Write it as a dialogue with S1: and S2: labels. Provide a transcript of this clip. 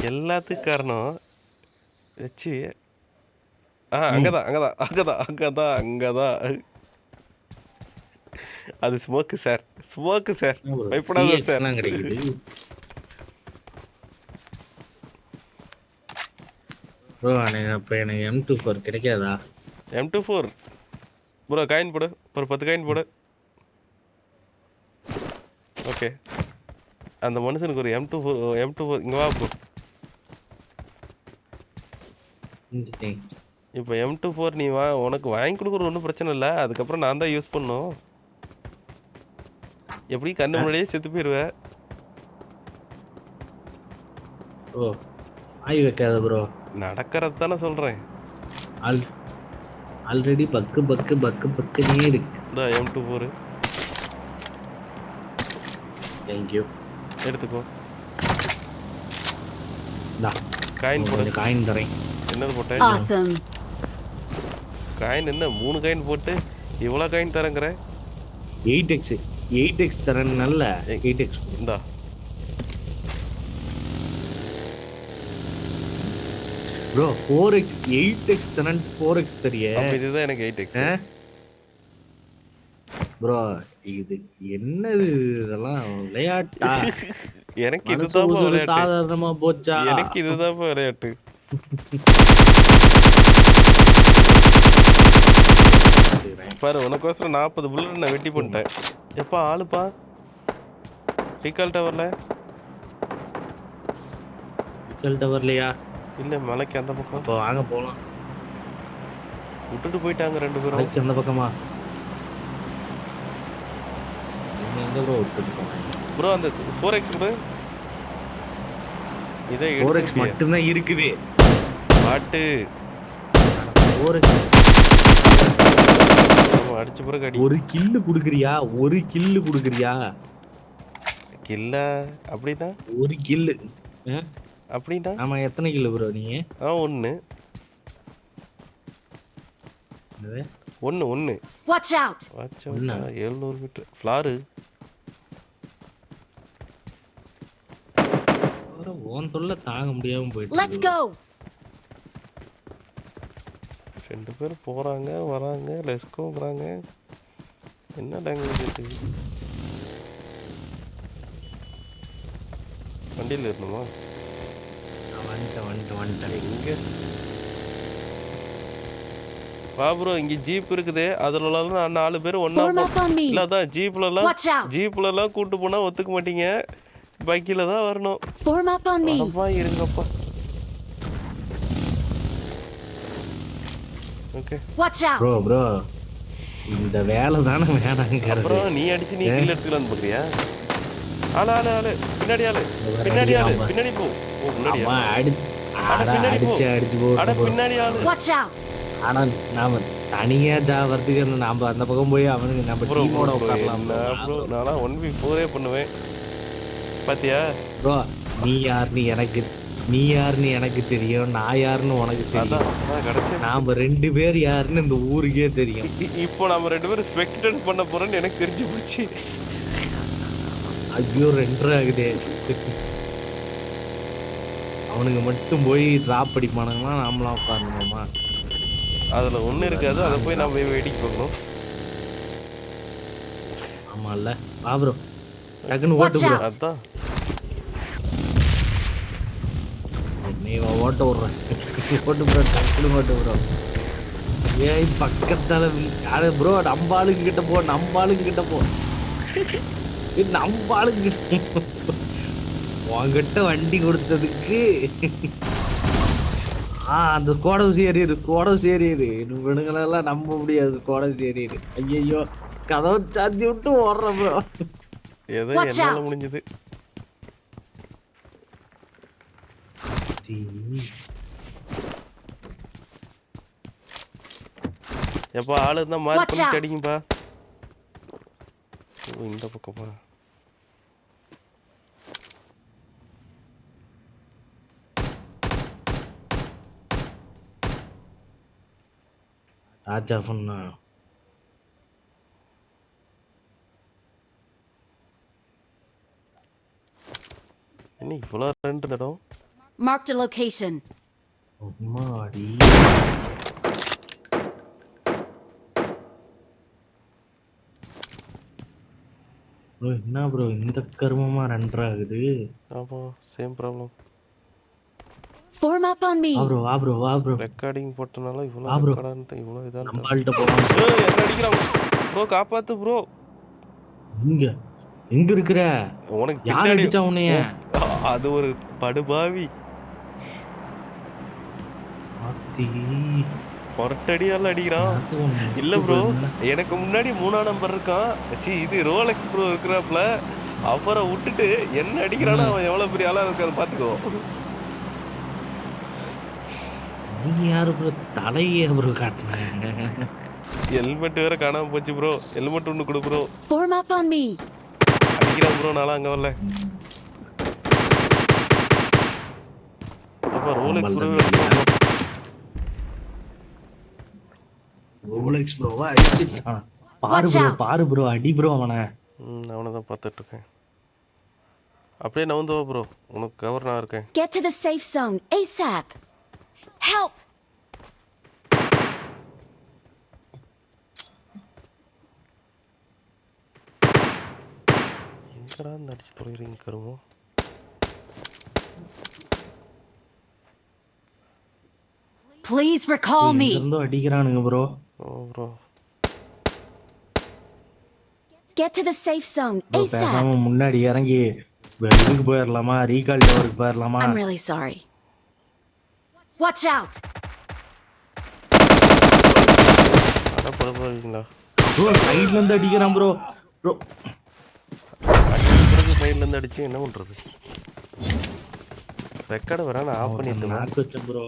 S1: எல்லாத்துக்கும் காரணம் வச்சு
S2: ம்.
S1: அங்கதான். அது ஸ்மோக்கு சார்.
S2: என்ன ப்ரோ
S1: பயப்படாத சார்.
S2: TXலாம் கிடைக்குது. ப்ரோ அப்ப எனக்கு M24 கிடைக்காதா?
S1: M24 ப்ரோ காயின் போடு. ஒரு 10 காயின் போடு. ஓகே. அந்த மனுஷனுக்கு ஒரு M24 இங்க வா ப்ரோ. இப்போ M24 நீ உனக்கு வாங்கி கொடுக்குறது ஒன்றும் பிரச்சனை இல்லை. அதுக்கப்புறம் நான் தான் யூஸ் பண்ணும். எப்படி கண்ணு முன்னாடியே செத்து போயிடுவேன்.
S2: ப்ரோ ஆய் வைக்காத ப்ரோ.
S1: நடக்கிறது தானே சொல்கிறேன்.
S2: ஆல்ரெடி பக்குனே இருக்கு.
S1: இந்த M24
S2: தேங்க்யூ.
S1: எடுத்துக்கோ.
S2: காயின் போடு. காயின் தரேன்.
S1: என்னது போட்டேன்? காயின் என்ன 3 காயின் போட்டு இவ்வளோ காயின் தரேங்கிற?
S2: 8x தரேன். நல்ல 8x
S1: இந்தா.
S2: ப்ரோ 4x 8x தரேன். 4x தரியே.
S1: இதுதான் எனக்கு 8x.
S2: ப்ரோ இது என்னது இதெல்லாம் விளையாட்டா?
S1: எனக்கு இதுதான் விளையாட்டு.
S2: சாதாரணமா போச்சா?
S1: எனக்கு இதுதான் விளையாட்டு. பாரு உனக்கோசரம் 40 புல்லட் நான் வெட்டி பண்ணிட்டேன். எப்பா ஆளுப்பா ரீகால் டவர்ல?
S2: ரீகால் டவர்லையா? இல்ல
S1: மலைக்கு அந்த பக்கம்.
S2: அப்போ வாங்க போலாம்.
S1: விட்டுட்டு போயிட்டாங்க 2 பேரும்.
S2: மலைக்கு அந்த பக்கமா? எங்க ப்ரோ விட்டுட்டு போனாங்க? ப்ரோ
S1: அந்த 4x கொடு. இதே
S2: 4x மட்டும் தான் இருக்குது.
S1: பாட்டு
S2: 4x
S1: அடிச்ச பிறகு அடி.
S2: ஒரு கில்லு குடுக்குறியா?
S1: கில்ல அப்படினா?
S2: ஒரு கில்லு
S1: அப்படினா?
S2: ஆமா எத்தனை கில்லு ப்ரோ நீங்க?
S1: 1.
S2: என்னது?
S1: 1.
S3: Watch out.
S1: 700 metre floor.
S2: ஓன் சொல்ல தாங்க முடியாம போயிடுச்சு.
S3: Let's go.
S1: 2 பேர் போறாங்க வராங்க. லெட்ஸ் கோங்கறாங்க. என்ன லாங்குவேஜ் இது? வண்டியில் இருக்கணுமா?
S2: வந்துட்டேன்.
S1: எங்க வா ப்ரோ. இங்க ஜீப் இருக்குது. அதுலலாம் 4 பேர் ஒண்ணா இல்ல அதான் ஜீப்லலாம் கூட்டு போனா ஒத்துக்க மாட்டீங்க. பைக்கில தான் வரணும். அப்பா இருங்கப்பா. ஓகே
S2: ப்ரோ இந்த வேலை தானே வேணாங்க.
S1: அப்புறம் நீ அடிச்சு நீ கில் எடுத்துக்கலாம்னு பாக்குறியா? ஆளு பின்னாடி பின்னாடி போ. முன்னாடி
S2: அடிச்சு
S1: பின்னாடி ஆளு.
S2: ஆனா நாம தனியா ஜாவறதுக்கு நாம அந்த பக்கம் போய் அவனுக்கு நம்ம டீமோட உட்காரலாம்.
S1: நானா 1v4 பண்ணுவேன் பாத்தியா?
S2: ப்ரோ நீ யாருன்னு எனக்கு தெரியும். நான் யாருன்னு உனக்கு தெரியும். நாம 2 பேர் யாருன்னு இந்த ஊருக்கே தெரியும்.
S1: இப்போ நாம 2 பேரும் ஸ்பெக்டேட் பண்ண போறோம்னு எனக்கு தெரிஞ்சு போச்சு.
S2: ஐயோ 2 ஆகுதே. அவனுங்க மட்டும் போய் டிராப் அடிப்பானுங்களா? நாமளாம் உட்காரணுமா?
S1: அதுல ஒண்ணு இருக்காது. அதை போய் நான் போய் வேடிக்கை பார்க்கணும்.
S2: ஆமா இல்ல வா ப்ரோ டக்குன்னு ஓட்டு ப்ரோ.
S1: அதான்
S2: நீ ஓட்ட விடுறேன். ஓட்டு ப்ரோ டக்குன்னு ஓட்டு ப்ரோ. ஏய் பக்கத்தால ப்ரோ நம்ம ஆளுங்க கிட்ட போ. நம்ம ஆளுங்க உங்ககிட்ட வண்டி கொடுத்ததுக்கு அந்த ஸ்குவாடவுஸ் ஏறியது. இவனுங்களெல்லாம் நம்ப முடியாது. ஸ்குவாடவுஸ் ஏறியது. ஐயோ கதவை சாத்தி விட்டு ஓடுற ப்ரோ.
S1: ஏதோ என்னால முடிஞ்சது. எப்பா ஆளு இருந்தா மார்க் பண்ணி அடிங்கப்பா. இந்த பக்கமா
S2: ராஜா சொன்னா
S1: என்ன இவ்வளோ 2 இடம்?
S3: Marked a location.
S2: அம்மாடி. ப்ரோ என்ன ப்ரோ இந்த கருமமா ரன் ஆகுது?
S1: ஆமா same problem.
S3: Form up on me.
S2: வா ப்ரோ.
S1: ரெக்கார்டிங் போட்டனால இவ்வளோ
S2: வா ப்ரோ.
S1: ரெக்கார்டான இவ்வளோ இதான்.
S2: நம்ம ஆள்கிட்ட போலாம்.
S1: என்ன அடிக்கிறாங்க ப்ரோ, காப்பாத்து ப்ரோ.
S2: எங்க இருக்கிற?
S1: உனக்கு
S2: யார்
S1: பின்னாடி
S2: அடிச்சா உன்னைய?
S1: அது ஒரு படுபாவி.
S2: ஆத்தி.
S1: பொரட்டடியால அடிக்கிறான். இல்ல ப்ரோ, எனக்கு முன்னாடி 3ஆம் நம்பர் இருக்கான். இது ரோலெக்ஸ் ப்ரோ இருக்கிறாப்ல. அப்புறம் விட்டுட்டு என்ன அடிக்கிறானா அவன் எவ்வளவு பெரிய ஆளா இருக்காரு பாத்துக்கோ.
S2: நீ யாரு ப்ரோ தலையே ப்ரோ காட்டுனாங்க?
S1: ஹெல்மெட் வேற காணாம போச்சு ப்ரோ. ஹெல்மெட் ஒன்னு கொடு bro.
S3: Form up on me.
S1: அடிக்கிறான் ப்ரோ, நாளா அங்க வரல. அப்ப ரோலெக்ஸ் ப்ரோ
S2: ரோலெக்ஸ் ப்ரோவா அடிச்சிட்டான். பாரு ப்ரோ அடி ப்ரோ அவனை.
S1: அவனை தான் பார்த்துட்டு இருக்கேன். அப்படியே நவுந்து வா ப்ரோ, உனக்கு கவர் நான் இருக்கேன்.
S3: Get to the safe zone ASAP. Help.
S1: எங்கடா அடிச்சு தொலைறீங்க கருமோ?
S3: Please recall me.
S2: எங்க அடிக்கிறானுங்க bro?
S1: Bro
S3: Get to the safe zone ASAP.
S2: பேசாம முன்னாடி இறங்கி இதுக்கு போயிரலாமா? Recall டவருக்கு போயிரலாமா?
S3: I'm really sorry. Watch out.
S1: அட படுபாவீங்களா
S2: ப்ரோ சைடுல இருந்து அடிக்கிறான் ப்ரோ.
S1: சைடுல இருந்து அடிச்சு என்ன பண்றது? ரெக்கார்டு வர நான் ஆஃப் பண்ணிட்டேன்
S2: ப்ரோ.